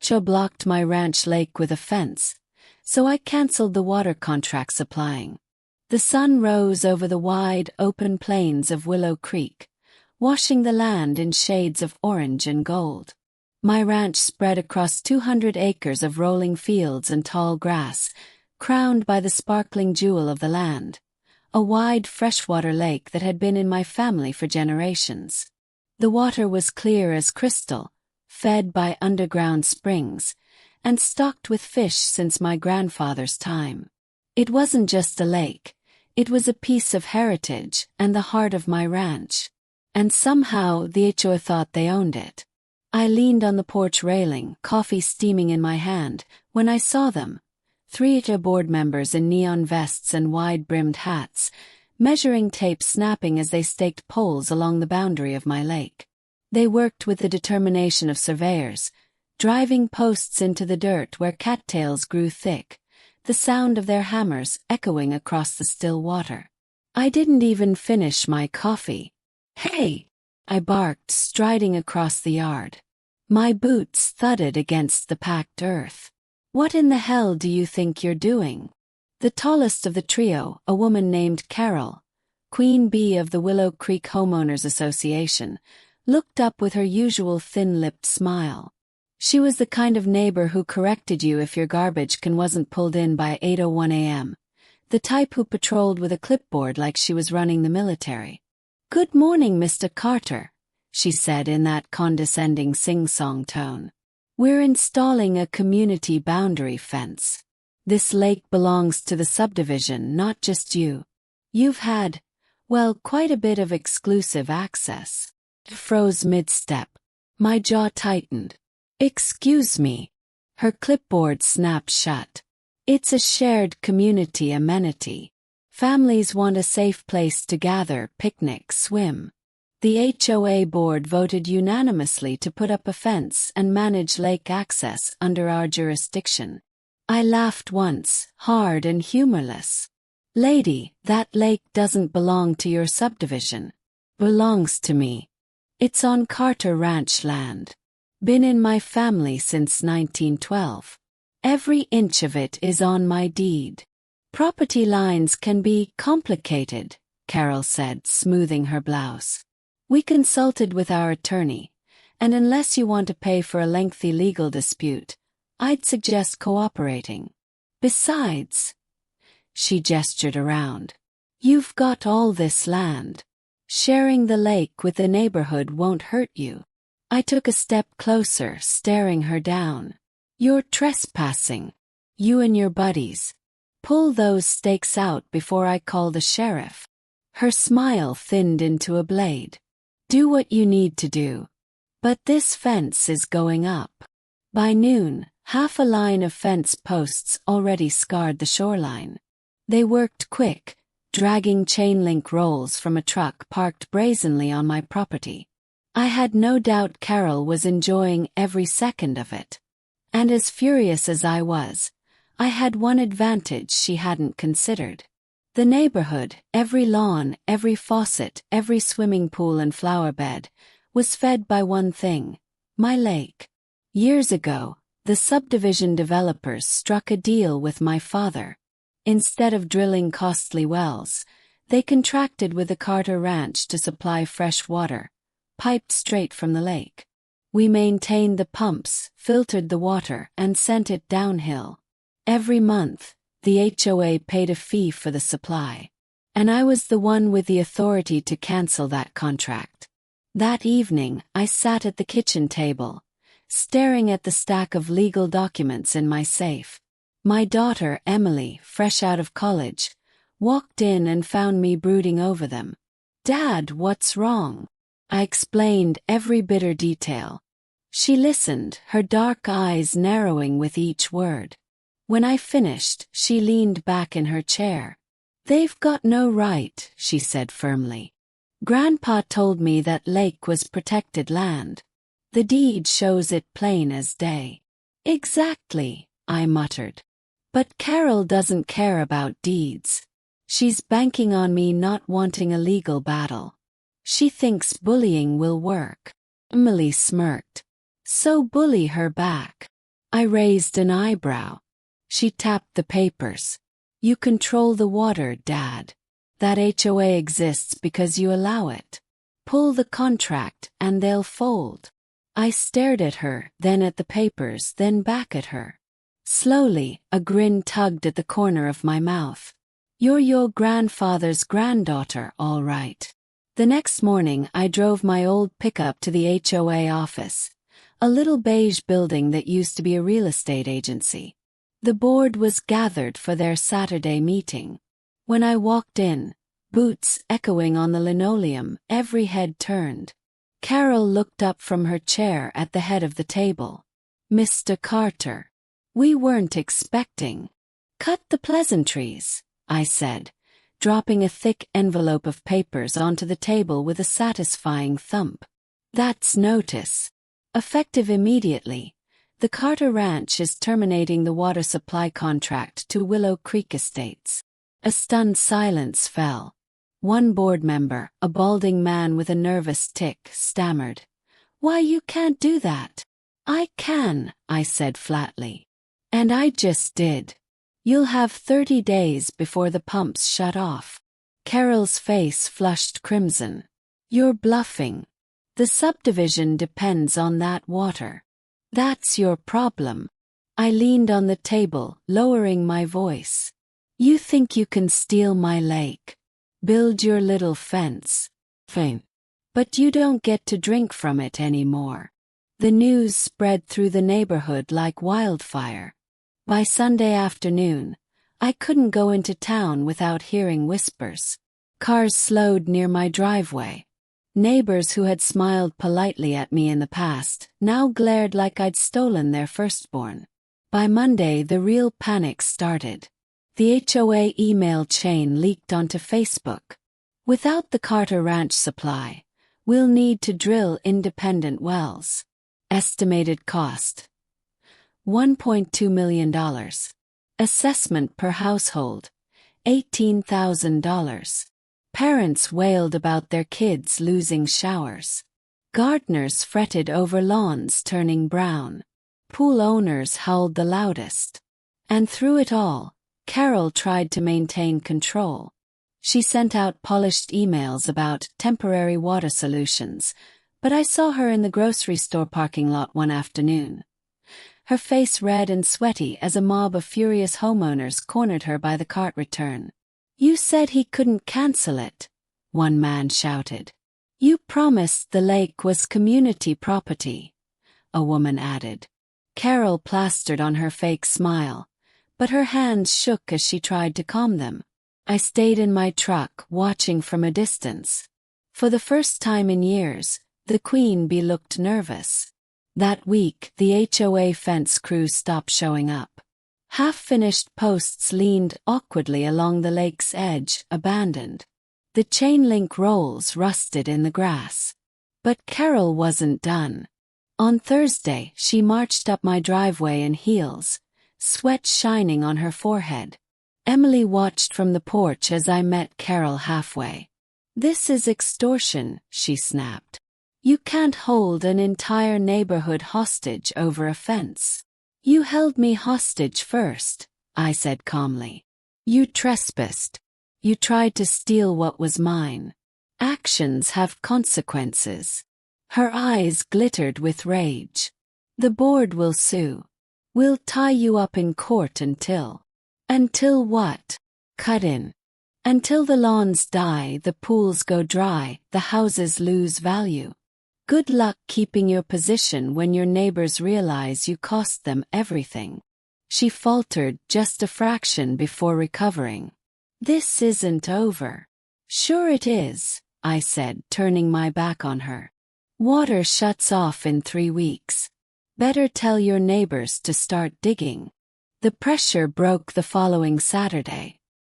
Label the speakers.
Speaker 1: HOA blocked my ranch lake with a fence, so I canceled the water contract supplying. The sun rose over the wide, open plains of Willow Creek, washing the land in shades of orange and gold. My ranch spread across 200 acres of rolling fields and tall grass, crowned by the sparkling jewel of the land, a wide freshwater lake that had been in my family for generations. The water was clear as crystal, fed by underground springs, and stocked with fish since my grandfather's time. It wasn't just a lake, it was a piece of heritage and the heart of my ranch. And somehow the HOA thought they owned it. I leaned on the porch railing, coffee steaming in my hand, when I saw them, 3 HOA board members in neon vests and wide-brimmed hats, measuring tape snapping as they staked poles along the boundary of my lake. They worked with the determination of surveyors, driving posts into the dirt where cattails grew thick, the sound of their hammers echoing across the still water. I didn't even finish my coffee. "Hey!" I barked, striding across the yard. My boots thudded against the packed earth. "What in the hell do you think you're doing?" The tallest of the trio, a woman named Carol, Queen Bee of the Willow Creek Homeowners Association, looked up with her usual thin-lipped smile. She was the kind of neighbor who corrected you if your garbage can wasn't pulled in by 8:01 a.m., the type who patrolled with a clipboard like she was running the military. "Good morning, Mr. Carter," she said in that condescending sing-song tone. "We're installing a community boundary fence. This lake belongs to the subdivision, not just you. You've had, well, quite a bit of exclusive access." I froze mid-step. My jaw tightened. "Excuse me." Her clipboard snapped shut. "It's a shared community amenity. Families want a safe place to gather, picnic, swim. The HOA board voted unanimously to put up a fence and manage lake access under our jurisdiction." I laughed once, hard and humorless. "Lady, that lake doesn't belong to your subdivision. Belongs to me. It's on Carter Ranch land. Been in my family since 1912. Every inch of it is on my deed." "Property lines can be complicated," Carol said, smoothing her blouse. "We consulted with our attorney, and unless you want to pay for a lengthy legal dispute, I'd suggest cooperating. Besides," she gestured around, "you've got all this land. Sharing the lake with the neighborhood won't hurt you." I took a step closer, staring her down. "You're trespassing. You and your buddies. Pull those stakes out before I call the sheriff." Her smile thinned into a blade. "Do what you need to do. But this fence is going up." By noon, half a line of fence posts already scarred the shoreline. They worked quick, dragging chain-link rolls from a truck parked brazenly on my property. I had no doubt Carol was enjoying every second of it. And as furious as I was, I had one advantage she hadn't considered. The neighborhood, every lawn, every faucet, every swimming pool and flower bed, was fed by one thing: my lake. Years ago, the subdivision developers struck a deal with my father. Instead of drilling costly wells, they contracted with the Carter Ranch to supply fresh water, piped straight from the lake. We maintained the pumps, filtered the water, and sent it downhill. Every month, the HOA paid a fee for the supply. And I was the one with the authority to cancel that contract. That evening, I sat at the kitchen table, staring at the stack of legal documents in my safe. My daughter, Emily, fresh out of college, walked in and found me brooding over them. "Dad, what's wrong?" I explained every bitter detail. She listened, her dark eyes narrowing with each word. When I finished, she leaned back in her chair. "They've got no right," she said firmly. "Grandpa told me that lake was protected land. The deed shows it plain as day." "Exactly," I muttered. "But Carol doesn't care about deeds. She's banking on me not wanting a legal battle. She thinks bullying will work." Emily smirked. "So bully her back." I raised an eyebrow. She tapped the papers. You control the water, Dad. That HOA exists because you allow it. Pull the contract and they'll fold. I stared at her, then at the papers, then back at her. Slowly, a grin tugged at the corner of my mouth. You're your grandfather's granddaughter, all right. The next morning I drove my old pickup to the HOA office, a little beige building that used to be a real estate agency. The board was gathered for their Saturday meeting. When I walked in, boots echoing on the linoleum, every head turned. Carol looked up from her chair at the head of the table. Mr. Carter. We weren't expecting. Cut the pleasantries, I said, dropping a thick envelope of papers onto the table with a satisfying thump. That's notice. Effective immediately. The Carter Ranch is terminating the water supply contract to Willow Creek Estates. A stunned silence fell. One board member, a balding man with a nervous tic, stammered. Why, you can't do that. I can, I said flatly. And I just did. You'll have 30 days before the pumps shut off. Carol's face flushed crimson. You're bluffing. The subdivision depends on that water. That's your problem. I leaned on the table, lowering my voice. You think you can steal my lake? Build your little fence. Fine. But you don't get to drink from it anymore. The news spread through the neighborhood like wildfire. By Sunday afternoon, I couldn't go into town without hearing whispers. Cars slowed near my driveway. Neighbors who had smiled politely at me in the past now glared like I'd stolen their firstborn. By Monday, the real panic started. The HOA email chain leaked onto Facebook. Without the Carter Ranch supply, we'll need to drill independent wells. Estimated cost: $1.2 million. Assessment per household: $18,000. Parents wailed about their kids losing showers. Gardeners fretted over lawns turning brown. Pool owners howled the loudest. And through it all, Carol tried to maintain control. She sent out polished emails about temporary water solutions, but I saw her in the grocery store parking lot one afternoon. Her face red and sweaty as a mob of furious homeowners cornered her by the cart return. You said he couldn't cancel it, one man shouted. You promised the lake was community property, a woman added. Carol plastered on her fake smile, but her hands shook as she tried to calm them. I stayed in my truck, watching from a distance. For the first time in years, the queen bee looked nervous. That week, the HOA fence crew stopped showing up. Half-finished posts leaned awkwardly along the lake's edge, abandoned. The chain-link rolls rusted in the grass. But Carol wasn't done. On Thursday, she marched up my driveway in heels, sweat shining on her forehead. Emily watched from the porch as I met Carol halfway. This is extortion, she snapped. You can't hold an entire neighborhood hostage over a fence. You held me hostage first, I said calmly. You trespassed. You tried to steal what was mine. Actions have consequences. Her eyes glittered with rage. The board will sue. We'll tie you up in court until. Until what? Cut in. Until the lawns die, the pools go dry, the houses lose value. Good luck keeping your position when your neighbors realize you cost them everything. She faltered just a fraction before recovering. This isn't over. Sure it is, I said, turning my back on her. Water shuts off in 3 weeks. Better tell your neighbors to start digging. The pressure broke the following Saturday.